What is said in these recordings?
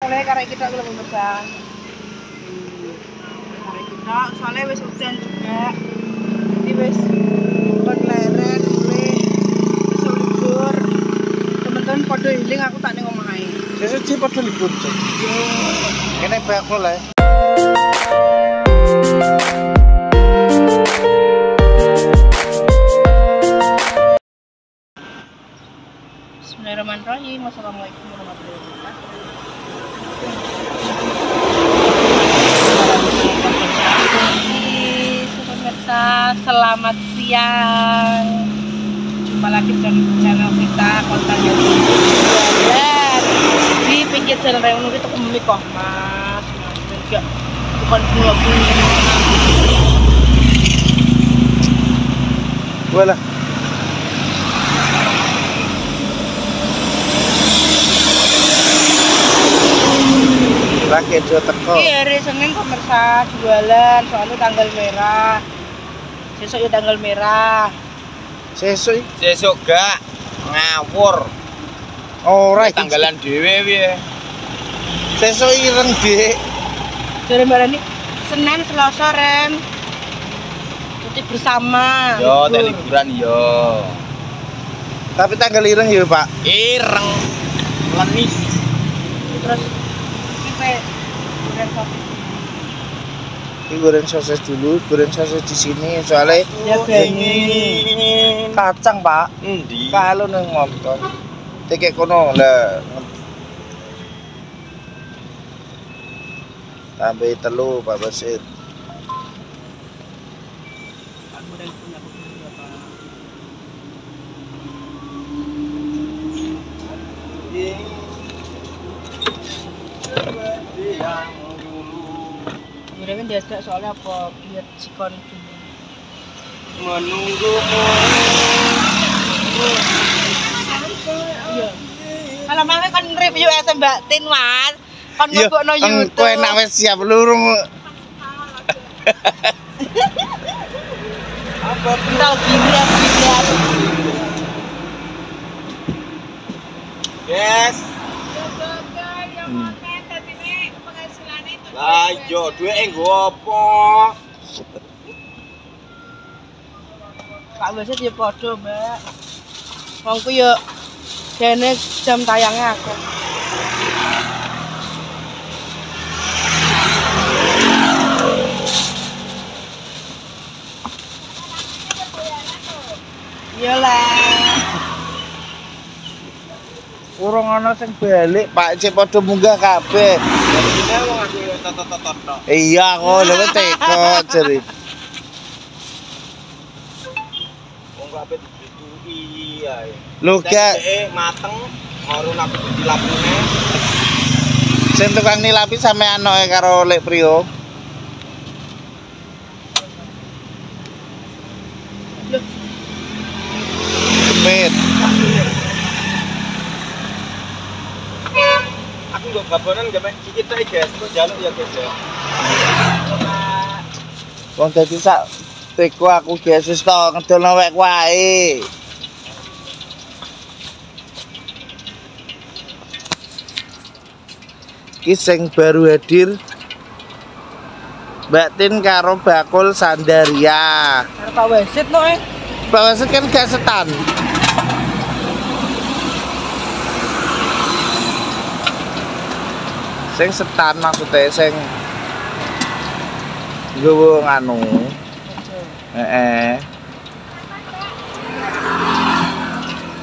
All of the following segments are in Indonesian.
oleh karek kita kalau pemirsa. Karek kita soalnya wis udan juga. Jadi wis kon leren mulai besok libur. Teman-teman padha healing aku tak ning omah ae. Sesuk sih padha libur. Yo, Kene bakul ae. Bismillahirrahmanirrahim. Wassalamualaikum warahmatullahi wabarakatuh. Pemirsa, selamat siang. Jumpa lagi di channel kita konten jalan di pinggir jalan raya Nuri itu kembali kok mas juga bukan bunga-bunga. Wala. Lagi dia teko. Iya, hari Senin pemirsa jualan soalnya tanggal merah. Besok ya tanggal merah. Sesuk gak ngawur. ora iki Tanggalan dhewe piye? sesuk ireng, Dik. Dari mana nih? Senin, Selasa, Rem. Cuti bersama. Yo, libur. liburan yo. Tapi tanggal ireng ya, Pak. Ireng. Lenis. Terus kita goreng sosis. Ini goreng sosis dulu, goreng sosis di sini soalnya Ya Pengen. kacang, Pak. Endi? Kalau nang motor. Tekek kono lah. Tambah telu, Pak Basit. Goreng punya aku berapa? Gorengnya diajak soalnya apa? Biar sikon dulu. Menunggumu. Iya. Kalau mangke kan review es Mbak Tin, Mas. Kan Yo, ngebokno YouTube. kowe nak wis siap lurung. Apa kental giliran. Yes. Lah yo duwe nggo apa? Pak Basit ya padha, Mbak. Wong ku yo dene jam tayangnya aku. Iyalah. Urung ana sing balik, Pak. Cek padha munggah kabeh. Dene wong aku tot-tot tok. Iya, kok lho teko jeri. Wong kabeh dibeli ae. Lho gak mateng, baru napi dilapune. sing tukang nilapi sampean anoke karo Lek Priyo. Loh, Demit. Aku nggo babonan gamek cicit ae, guys. Kok njaluk ya, guys ya. Wong dadi sak teko aku geses to ngedolno wek wae. Iki sing baru hadir Mbak Tin karo bakul Sandaria. karo Pak Basit no Pak Wasit kan gak setan. Sing setan maksudnya sing nggowo nganu.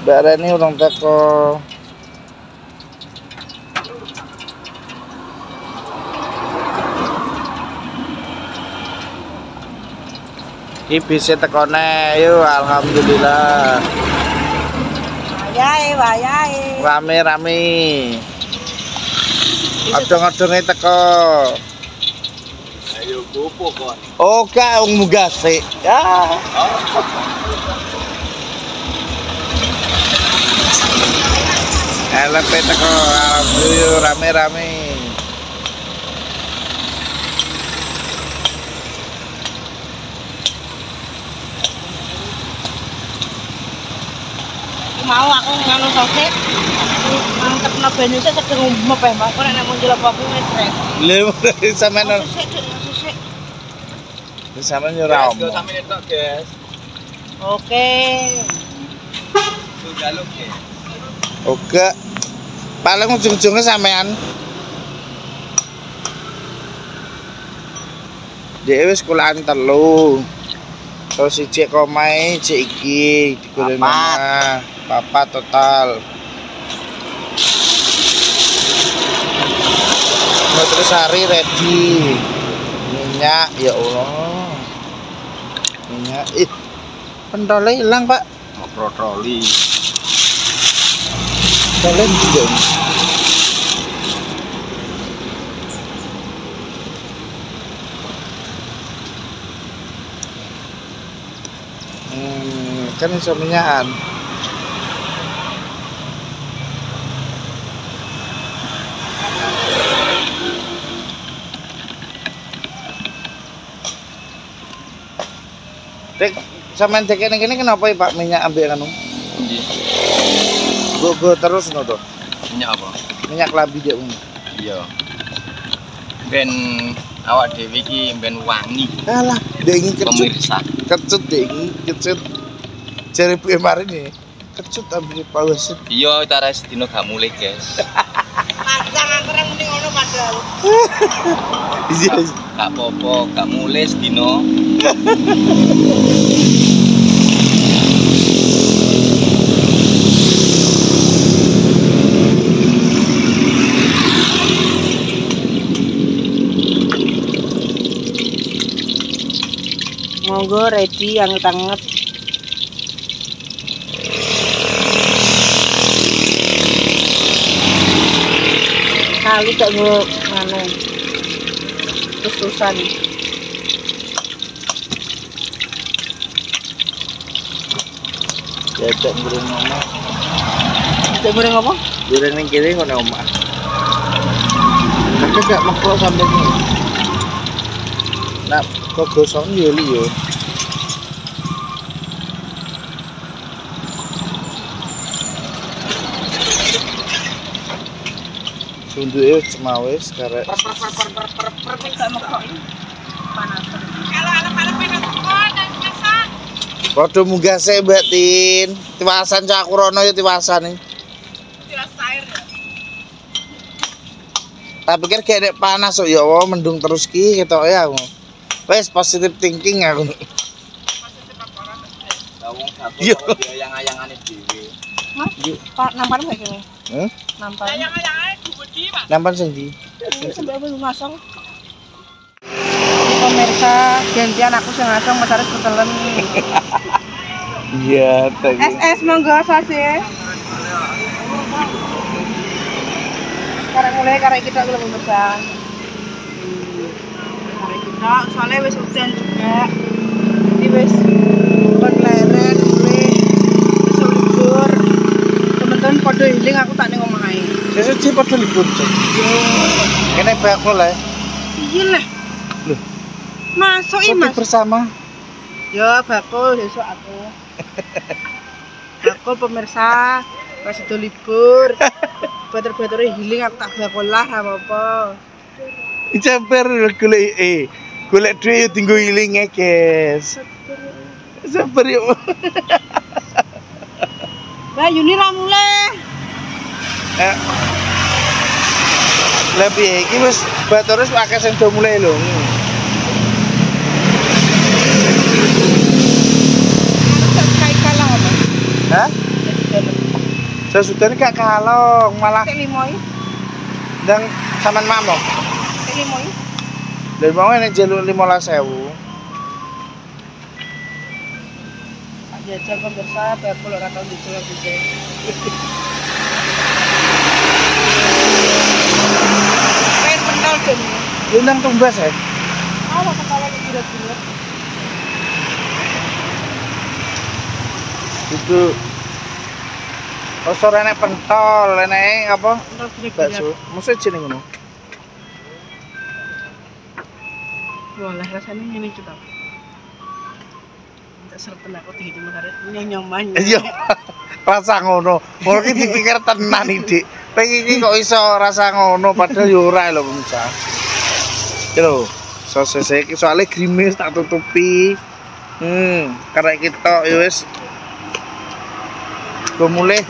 Mbak Reni urung teko. Iki bisa tekone, yuk alhamdulillah. Wayahe. Rame-rame. Odong-odonge teko. Ayo gopo kon. Oh, gak munggah sik. Ya. LP teko alhamdulillah rame-rame. mau aku nganu sosis. Mantep no banyu sik sedeng umep ya, Mbak. Kok nek mau njelok kopi wis rek. Lha sampean Sik. sampean yo ora Guys, go omong. sampe netok, guys. Oke. Tuh jaluk, guys. Oke. Paling ujung-ujungnya sampean. Dia wis sekolahan 3. Terus siji komae, siji iki digoreng mana? Papat total. Terus hari ready. Minyak, ya Allah. Minyak, pentolnya hilang, Pak. Ngoprotoli. Kalian juga ini. Kan bisa minyakan. Dek, sampean dek ini kenapa ya Pak minyak ambil anu? Iya. Go terus no tuh. Minyak apa? Minyak labi dia ini. Iya. Ben awak dhewe iki ben wangi. Alah, dia ingin kecut. Pemirsa. Kecut dia ingin kecut. Jari Bu kemarin nih. Kecut ambil paus. Iya, cara sedino gak mulai, guys. Pasang angkring mending ngono padahal. Iya. Gak apa-apa, gak mulai sedino. Monggo ready anget-anget. Kali tak nggo nganu. Terus-terusan. Ya tak goreng omah. Tak goreng apa? Goreng ning kene ngono omah. Tapi gak meklok sampai ini. Nah, kok gosong yo li yo. Sunduke cemawis karek. Tak mekok ini. Panas. Kalau alam-alam panas kok nang masak. Padha munggah sik Mbak Tin. Tiwasan cak aku rono ya tiwasan iki. Tiwas air ya. Tak pikir kayak nek panas kok ya Allah mendung terus ki ketoke aku. Wes positive thinking aku. Wong satu Iya. ayang-ayangane dhewe. Mas, Pak nampar gak kene? Heh? Nampar. Ayang-ayangane gede, Pak. Nampan sing ndi? Sampai aku ngasong. Ini pemirsa, gantian aku sing ngasong Mas Aris ketelen. Iya, tadi. SS monggo sosis. Karek kita dulu pemirsa. Karek kita soalnya wis udan juga. Jadi wis kon leren mulai wis libur. Teman-teman padha healing aku tak ning omah ae. Sesuk sih padha libur, Cuk. Yo, Kene bakul ae. iya lah. Loh, Masuk iki, kopi Mas. bersama. Ya bakul besok aku. Bakul pemirsa pas itu libur. Bater-batere healing aku tak bakul lah apa-apa. Jamper golek golek duit yo tinggo ilinge, guys. Jamper yo. Lah Yuni ra mulai. Lah piye iki wis batore wis akeh sing do mulai lho. Tak kayak kalah apa? Hah? Sesudah gak kalong, malah Kayak limoi, ndang sampean mamok. kayak limoi. Lha mau nek njaluk 15.000. Tak jajal pemirsa bakul ora tau dijual juga. Kayak pentol jen. Lu nang tumbas ya? Apa kepala lu bulat-bulat? Itu Osor enek pentol, enek apa? Pentol bulat-bulat. Bakso. Mosok jeneng ngono. Boleh rasanya ini kita. Tak sereten aku tinggi hari nyoman. Iya. Rasa ngono. Mula iki dipikir tenan iki, Dik. Pengen iki kok iso rasa ngono padahal yo ora lho pemirsa. Iki lho, sosis iki soalnya grimis tak tutupi. Karena kita ya wis go mulai.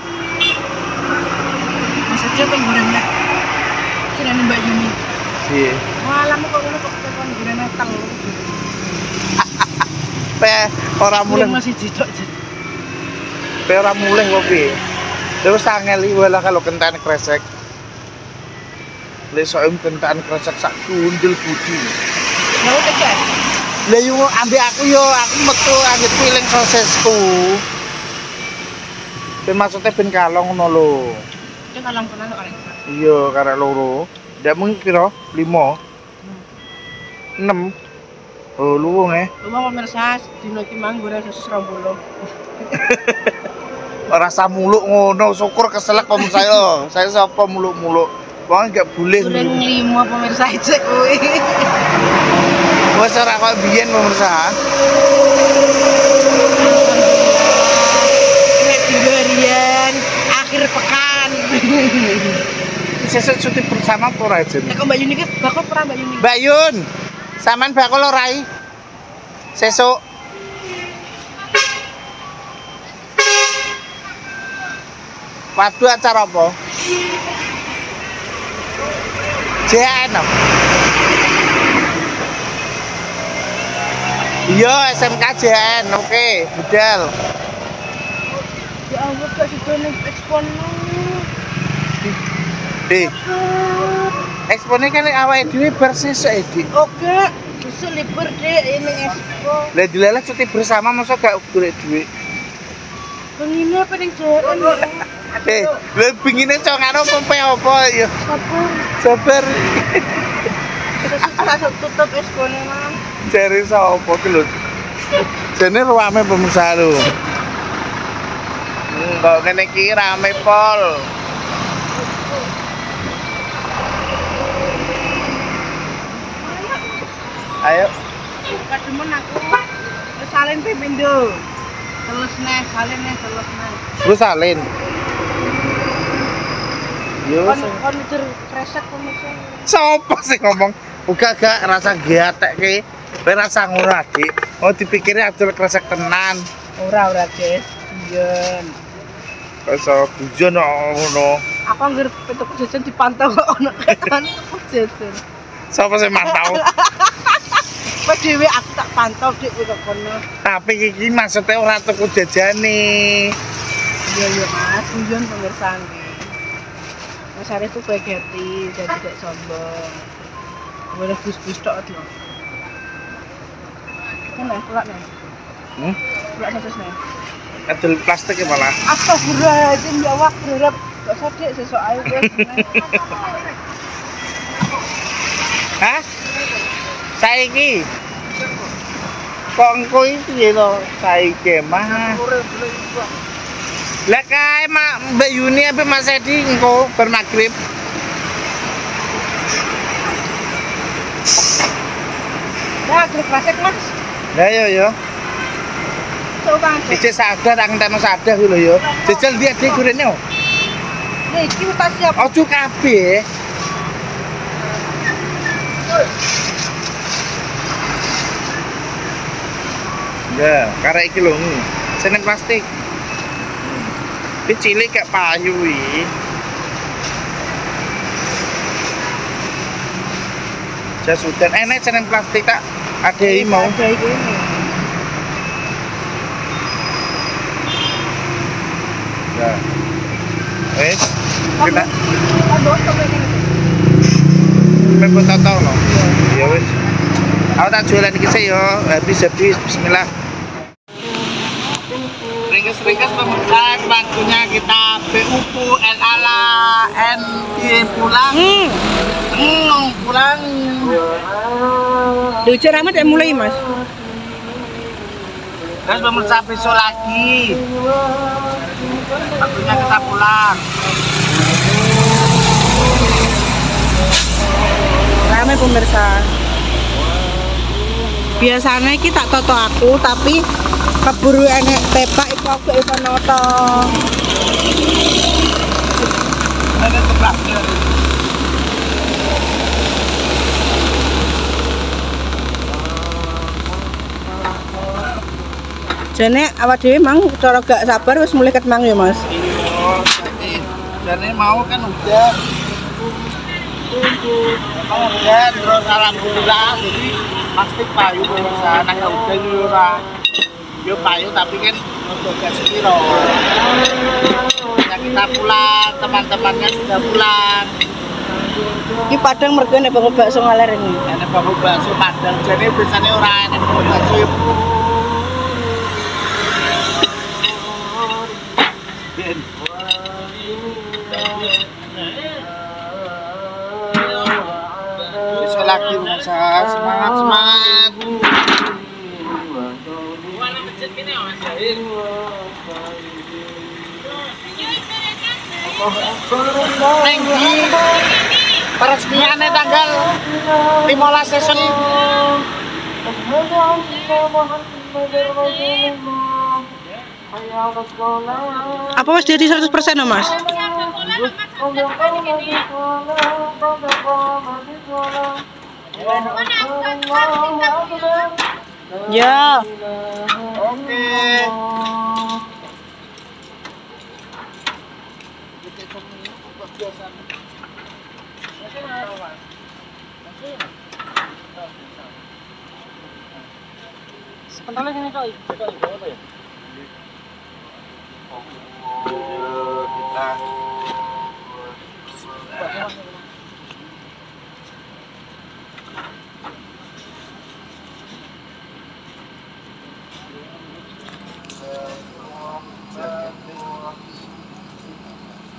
Mas aja kok goreng nek. Sirane Mbak Yuni. Iya. Malam kok ngono kok tekan goreng teng. Pe ora mulai. Masih jidok. Pe ora mulai kok piye? Terus angel iki wae kalau kentane kresek. Lek soem kentane kresek sak kundel budi. Mau tekan. Lah yo ambek aku yo aku metu anggit piling sosisku. Ben maksudnya ben kalong ngono lho. Itu kalong tenan kok arek. Iya, karek loro. Ndak mung piro? 5. 6. Oh, luwung Rumah pemirsa dino iki mang goreng sosis 20. Ora usah muluk ngono, syukur keselak pemirsa yo. Saya sapa muluk-muluk. Wong enggak boleh. Goreng 5 pemirsa cek kuwi. Wes ora kok biyen pemirsa. Harian akhir pekan. Sesuk cuti bersama apa ora jen? Nek Mbak Yuni ki bakal ora Mbak Yuni. Mbak Yun. Sampean bakal ora i? Sesuk. Waduh acara apa? JN. Iya, SMK JN. Oke, budal. Ya Allah gak sido ekspon. Eksponnya kan awake dhewe bar sesuk Dik. Oke, besok libur deh ini ekspon. Lah dilelah cuti bersama masa gak golek duit. Pengine apa ning jalan ya? Lha pengine congano pompe apa ya? Sabar. Sabar. Sesuk tutup eksponnya Mang. Jare sapa ki lho? Jane rame pemirsa lho. Kok ngene iki rame pol. Ayo. Kademen aku. Wis salin pindo. Terus neh, salin neh, terus neh. Terus salin. Yo, Kon udah kresek pemirsa. sapa sih ngomong? Uga gak rasa gatek ki. Kowe rasa ngono Dik. Oh dipikire adol kresek tenan. Ora, Des. Iya. Rasa bujon ngono. Aku anggere petuk jajan dipantau kok ono kan jajan. Sapa sing mantau? Wes dhewe aku tak pantau dik kowe kok kono. Tapi iki maksudnya ora tuku jajane. Iya iya Mas, tujuan pemirsa iki. Mas Arif tuh baik hati, jadi tidak sombong. Boleh bus-bus tok lho. Kan pulak nih. Pulak terus nih. Adol plastik ya malah. Astagfirullahaladzim ya Allah, berharap gak sadek sesuk ae wis. Hah? Saiki. Kok engko iki lho saiki mah. Lah kae Mbak Yuni apa Mas Edi engko bar magrib. Nah, grup klasik Mas. Lah yo. Coba. Iki sadar tak entekno sadar lho yo. Jejel dia dhek gorene. Nih, iki tak siap. Ojo kabeh. Ya, karek iki lho. Senen plastik. Iki cilik kayak payu iki. Jas udan enek senen plastik tak adei mau. Ada iki. Ya. Wes, kita memang tak tahu no. Ya wes. Aku tak jualan iki sih yo, habis bismillah. Ringkes pemirsa waktunya kita BUPU LALA NG pulang. Pulang. Lucu amat ya mulai Mas. Terus pemirsa besok lagi. Waktunya kita pulang. Ramai pemirsa. Biasanya kita toto aku tapi Keburu enek pepak iku aku iso noto. Ada tebaknya. Jane awak dhewe mang cara gak sabar wis mulai ket mang ya, Mas. Iya, jadi mau kan hujan. Emang hujan, terus alhamdulillah jadi pasti payu bisa. Nah kalau hujan yo ora. Yo payu tapi kan untuk gak sepiro. Ya kita pulang, teman-temannya sudah pulang. Iki Padang mergo nek bangun bakso ngaler ini. Enak bangun bakso Padang, jadi biasanya ora enak bangun bakso. Bisa lagi usaha semangat. Tinggi peresmiannya tanggal 15 season. Apa Mas jadi 100% no, Mas? Ya. Oke. Pentolnya sini, Coy. Kita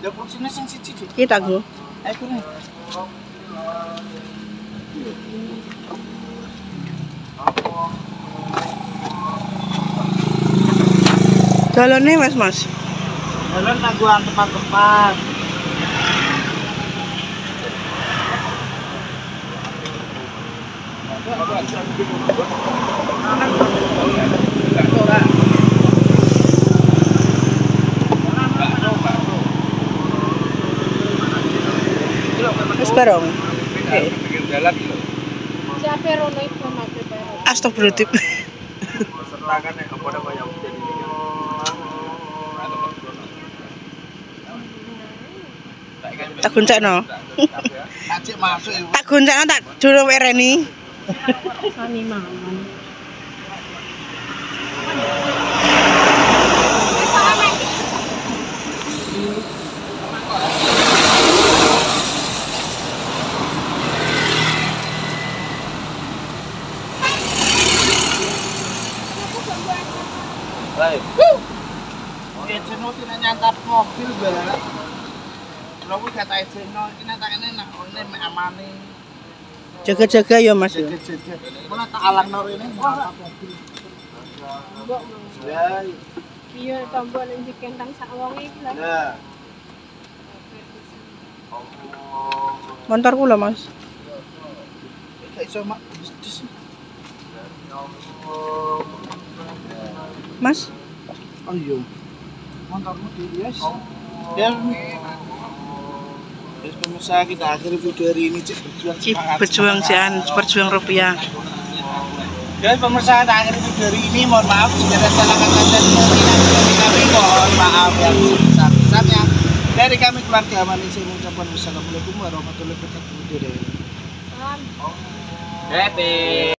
ya kursinya sing siji. Kita go. Ayo nih. Jalannya Mas. Jalan tangguhan tempat-tempat. Wis bareng. Oke. Jalan lho. Siapa rono iku mate baru. Astagfirullahaladzim. Sertakan ya kepada banyak hujan ini kan. Tak goncekno. Acik masuk ya. Tak goncekno tak juru wereni. Sani mangan. Baik. Ya jeno tidak nyantap mobil, Mbak. Lha kuwi kata jeno iki natakane nak one mek amane. Jaga-jaga ya Mas ya. Jaga-jaga. Mana tak alangno rene nyantap mobil. Mbok Ya. iya tombol ning kentang sak wonge iki lho. Ya. Montorku lho Mas. Gak iso mak. Mas, Oh iya. Motormu di yes. Ya. Yes, pemirsa kita akhiri video hari ini Cik berjuang semangat. berjuang rupiah. Guys, pemirsa kita akhiri video hari ini. Mohon maaf jika ada salah kata dan kami mohon maaf yang sebesar-besarnya. Dari kami keluarga Amani saya mengucapkan wassalamualaikum warahmatullahi wabarakatuh. Salam. Happy.